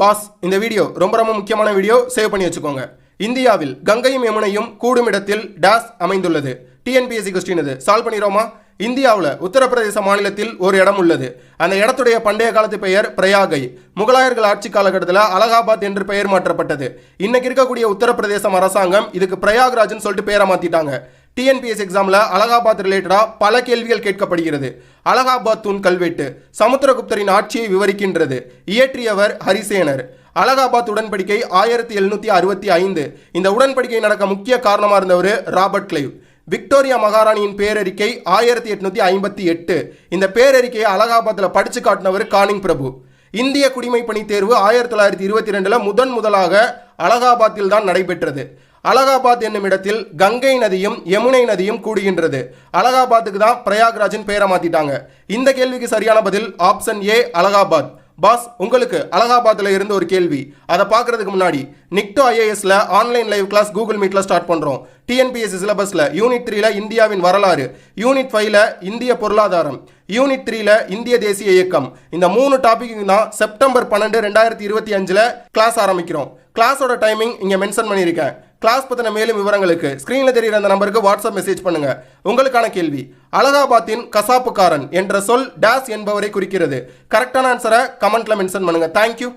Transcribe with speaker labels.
Speaker 1: Pass இந்த video ரொம்ப முக்கியமான வீடியோ, சேவ் பண்ணி வச்சுக்கோங்க. இந்தியாவில் கங்கையும் யமுனையும் கூடும் இடத்தில் டேஸ் அமைந்துள்ளது. டிஎன்பிஎஸ்சி கொஸ்டின் இது. சால்வ் பண்ணிரோமா? இந்தியாவில் உத்தரப்பிரதேச மாநிலத்தில் ஒரு இடம் உள்ளது. அந்த இடத்துடைய பண்டைய காலத்து பெயர் பிரயாகை. முகலாயர்கள் ஆட்சி காலகட்டத்தில் அலகாபாத் என்று பெயர் மாற்றப்பட்டது. இன்னைக்கு இருக்கக்கூடிய உத்தரப்பிரதேசம் அரசாங்கம் இதுக்கு பிரயாக்ராஜ்னு சொல்லிட்டு பெயரை மாத்திட்டாங்க. டிஎன்பிஎஸ் எக்ஸாம்ல அலகாபாத் ரிலேட்டடா பல கேள்விகள் கேட்கப்படுகிறது. அலகாபாத் தூண் கல்வெட்டு சமுத்திரகுப்தரின் ஆட்சியை விவரிக்கின்றது. இயற்றியவர் ஹரிசேனர். அலகாபாத் உடன்படிக்கை 1765. இந்த உடன்படிக்கை நடக்க முக்கிய காரணமாக இருந்தவர் ராபர்ட் கிளைவ். விக்டோரியா மகாராணியின் பேரறிக்கை 1858. இந்த பேரறிக்கையை அலகாபாத்தில் படிச்சு காட்டினவர் கானிங் பிரபு. இந்திய குடிமைப்பணி தேர்வு 1922 முதலாக அலகாபாத்தில் தான் நடைபெற்றது. அலகாபாத் என்னும் இடத்தில் கங்கை நதியும் யமுனை நதியும் கூடுகின்றது. அலகாபாத்துக்கு தான் பிரயாக்ராஜின் பெயரை மாத்திட்டாங்க. இந்த கேள்விக்கு சரியான பதில் ஆப்ஷன் ஏ, அலகாபாத். பாஸ், உங்களுக்கு அலகாபாத்தில் இருந்து ஒரு கேள்வி. அதை பார்க்கறதுக்கு முன்னாடி நிக்டோ ஐஏஎஸ்ல ஆன்லைன் லைவ் கிளாஸ் கூகுள் மீட்ல ஸ்டார்ட் பண்றோம். டிஎன்பிஎஸ்சி சிலபஸ்ல யூனிட் 3ல இந்தியாவின் வரலாறு, யூனிட் 5ல இந்திய பொருளாதாரம், யூனிட் 3ல இந்திய தேசிய இயக்கம். இந்த 3 டாபிக் தான் செப்டம்பர் 12, 2025 கிளாஸ் ஆரம்பிக்கிறோம். கிளாஸோட டைமிங் இங்க மென்ஷன் பண்ணியிருக்கேன். கிளாஸ் பத்தின மேலும் விவரங்களுக்கு ஸ்கிரீன்ல தெரியுற அந்த நம்பருக்கு வாட்ஸ்அப் மெசேஜ் பண்ணுங்க. உங்களுக்கான கேள்வி: அலகாபாத்தின் கசாப்புக்காரன் என்ற சொல் டேஸ் என்பவரை குறிக்கிறது. கரெக்டான ஆன்சரை கமெண்ட்ல மென்ஷன் பண்ணுங்க. தேங்க்யூ.